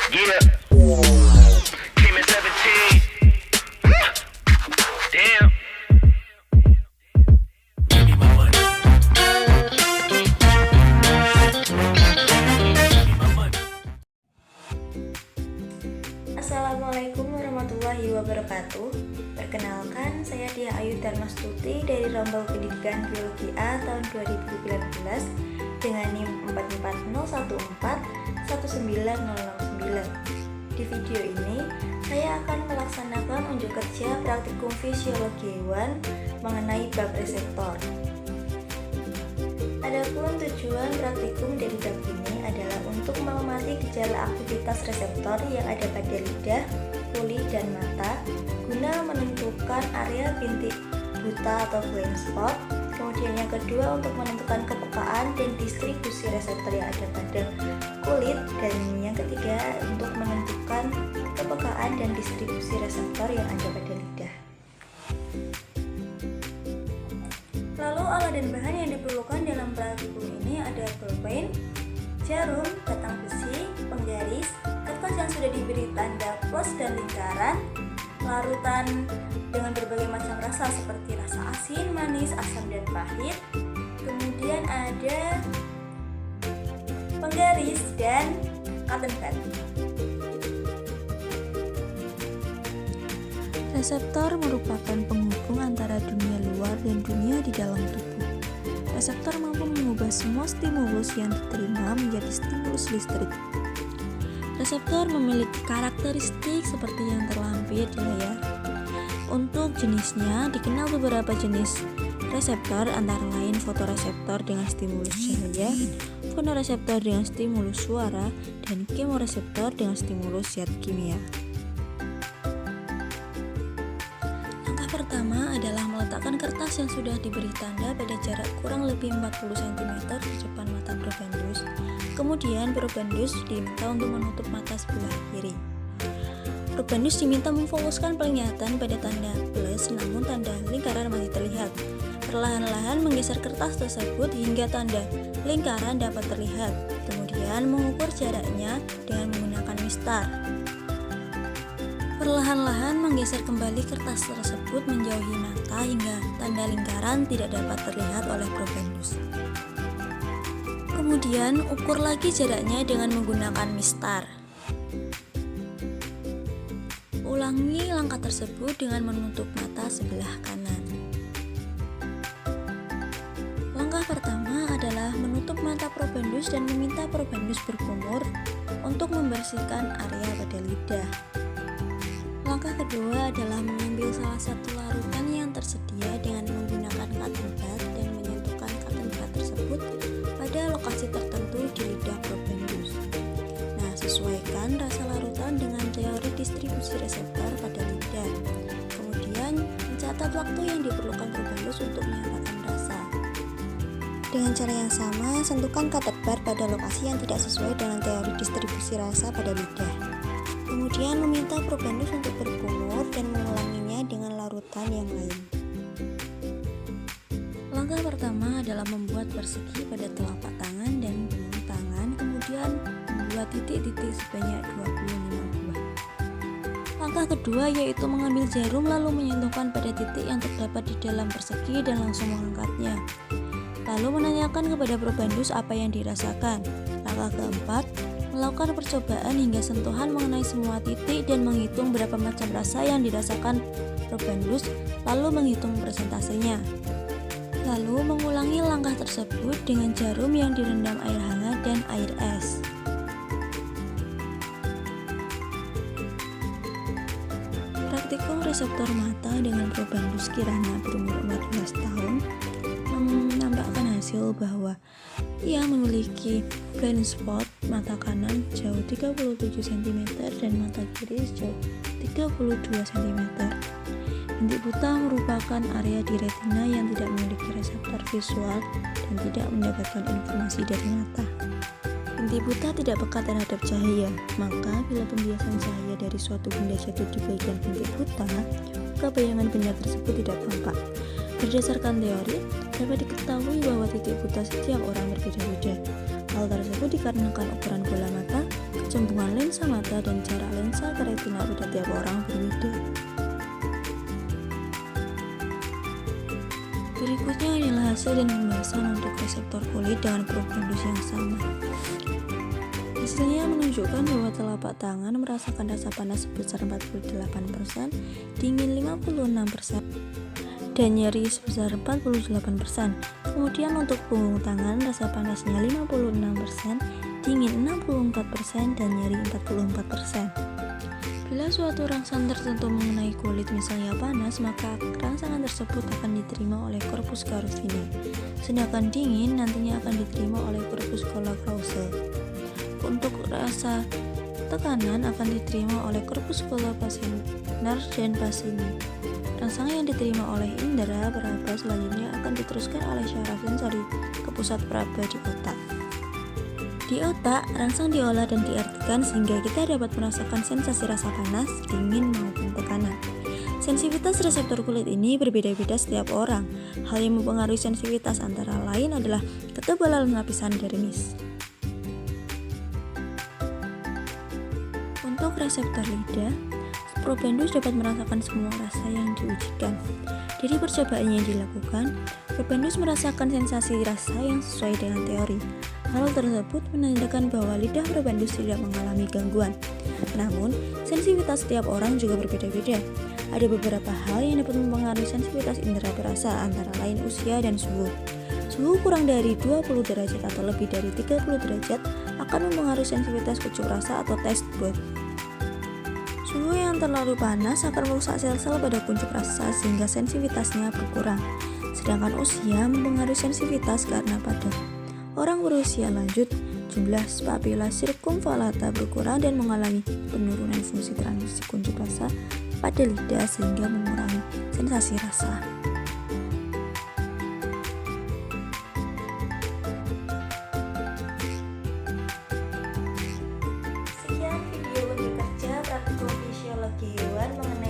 Yeah. Came in 17. Damn. Give me my money. Assalamualaikum warahmatullahi wabarakatuh. Perkenalkan, saya Dia Ayu Darmastuti dari Rombel Pendidikan Biologi A tahun 2019 dengan NIM 44014 19009. Di video ini, saya akan melaksanakan unjuk kerja praktikum fisiologi hewan mengenai bab reseptor. Adapun tujuan praktikum dari bab ini adalah untuk mengamati gejala aktivitas reseptor yang ada pada lidah, kulit, dan mata guna menentukan area bintik buta atau flame spot. Kemudian yang kedua untuk menentukan kepekaan dan distribusi reseptor yang ada pada kulit, dan yang ketiga untuk menentukan kepekaan dan distribusi reseptor yang ada pada lidah. Lalu alat dan bahan yang diperlukan dalam praktikum ini ada pulpen, jarum, batang besi, penggaris, kertas yang sudah diberi tanda plus dan lingkaran, larutan dengan berbagai macam rasa seperti rasa asin, manis, asam, dan pahit. Kemudian ada penggaris dan cotton pad. Reseptor merupakan penghubung antara dunia luar dan dunia di dalam tubuh. Reseptor mampu mengubah semua stimulus yang diterima menjadi stimulus listrik. Reseptor memiliki karakteristik seperti yang terlampir di layar. Untuk jenisnya, dikenal beberapa jenis reseptor antara lain fotoreseptor dengan stimulus cahaya, fonoreseptor dengan stimulus suara, dan kemoreseptor dengan stimulus zat kimia. Langkah pertama adalah meletakkan kertas yang sudah diberi tanda pada jarak kurang lebih 40 cm di depan mata probandus. Kemudian probandus diminta untuk menutup mata sebelah kiri. Probandus diminta memfokuskan penglihatan pada tanda plus, namun tanda lingkaran masih terlihat. Perlahan-lahan menggeser kertas tersebut hingga tanda lingkaran dapat terlihat. Kemudian mengukur jaraknya dengan menggunakan mistar. Perlahan-lahan menggeser kembali kertas tersebut menjauhi mata hingga tanda lingkaran tidak dapat terlihat oleh probandus. Kemudian ukur lagi jaraknya dengan menggunakan mistar. Ulangi langkah tersebut dengan menutup mata sebelah kanan. Langkah pertama adalah menutup mata probandus dan meminta probandus berkumur untuk membersihkan area pada lidah. Langkah kedua adalah mengambil salah satu larutan yang tersedia dengan menggunakan cotton pad dan menyentuhkan cotton pad tersebut pada lokasi tertentu di lidah probandus. Nah, sesuaikan rasa larutan dengan teori distribusi reseptor pada lidah. Kemudian, mencatat waktu yang diperlukan probandus untuk menyatakan rasa. Dengan cara yang sama, sentuhkan cotton pad pada lokasi yang tidak sesuai dengan teori distribusi rasa pada lidah. Kemudian meminta probandus untuk berkumur dan mengulanginya dengan larutan yang lain. Langkah pertama adalah membuat persegi pada telapak tangan dan ujung tangan, kemudian membuat titik-titik sebanyak 25 buah. Langkah kedua yaitu mengambil jarum lalu menyentuhkan pada titik yang terdapat di dalam persegi dan langsung mengangkatnya. Lalu menanyakan kepada probandus apa yang dirasakan. Langkah keempat, melakukan percobaan hingga sentuhan mengenai semua titik dan menghitung berapa macam rasa yang dirasakan probandus, lalu menghitung persentasenya. Lalu mengulangi langkah tersebut dengan jarum yang direndam air hangat dan air es. Praktikum reseptor mata dengan probandus Kirana berumur 14 tahun menambahkan hasil bahwa ia memiliki blind spot mata kanan jauh 37 cm dan mata kiri jauh 32 cm. Bintik buta merupakan area di retina yang tidak memiliki reseptor visual dan tidak mendapatkan informasi dari mata. Bintik buta tidak peka terhadap cahaya, maka bila pembiasan cahaya dari suatu benda jatuh di bagian bintik buta, maka bayangan benda tersebut tidak tampak. Berdasarkan teori, dapat diketahui bahwa titik buta setiap orang berbeda-beda. Hal tersebut dikarenakan ukuran bola mata, percembungan lensa mata dan jarak lensa ke retina pada tiap orang berbeda. Berikutnya adalah hasil dan pembahasan untuk reseptor kulit dengan probandus yang sama. Hasilnya menunjukkan bahwa telapak tangan merasakan rasa panas sebesar 48%, dingin 56%, dan nyeri sebesar 48%. Kemudian untuk punggung tangan rasa panasnya 56%, dingin 64%, dan nyeri 44%. Bila suatu rangsangan tertentu mengenai kulit misalnya panas, maka rangsangan tersebut akan diterima oleh corpus callosum, sedangkan dingin nantinya akan diterima oleh corpuscula callosum. Untuk rasa tekanan akan diterima oleh corpuscula pulsioner dan pacini. Rangsangan yang diterima oleh indera peraba selanjutnya akan diteruskan oleh syaraf sensori ke pusat peraba di otak. Di otak, rangsang diolah dan diartikan sehingga kita dapat merasakan sensasi rasa panas, dingin maupun tekanan. Sensitivitas reseptor kulit ini berbeda-beda setiap orang. Hal yang mempengaruhi sensitivitas antara lain adalah ketebalan lapisan dermis. Untuk reseptor lidah, probandus dapat merasakan semua rasa yang diujikan. Dari percobaan yang dilakukan, probandus merasakan sensasi rasa yang sesuai dengan teori. Hal tersebut menandakan bahwa lidah probandus tidak mengalami gangguan. Namun, sensitivitas setiap orang juga berbeda-beda. Ada beberapa hal yang dapat mempengaruhi sensitivitas indera perasa, antara lain usia dan suhu. Suhu kurang dari 20 derajat atau lebih dari 30 derajat akan mempengaruhi sensitivitas kuncup rasa atau taste bud. Suhu yang terlalu panas akan merusak sel-sel pada kuncup rasa sehingga sensitivitasnya berkurang. Sedangkan usia mempengaruhi sensitivitas karena pada orang berusia lanjut, jumlah papila sirkumvallata berkurang dan mengalami penurunan fungsi transisi kuncup rasa pada lidah sehingga mengurangi sensasi rasa. Sekian video unjuk kerja praktikum fisiologi hewan mengenai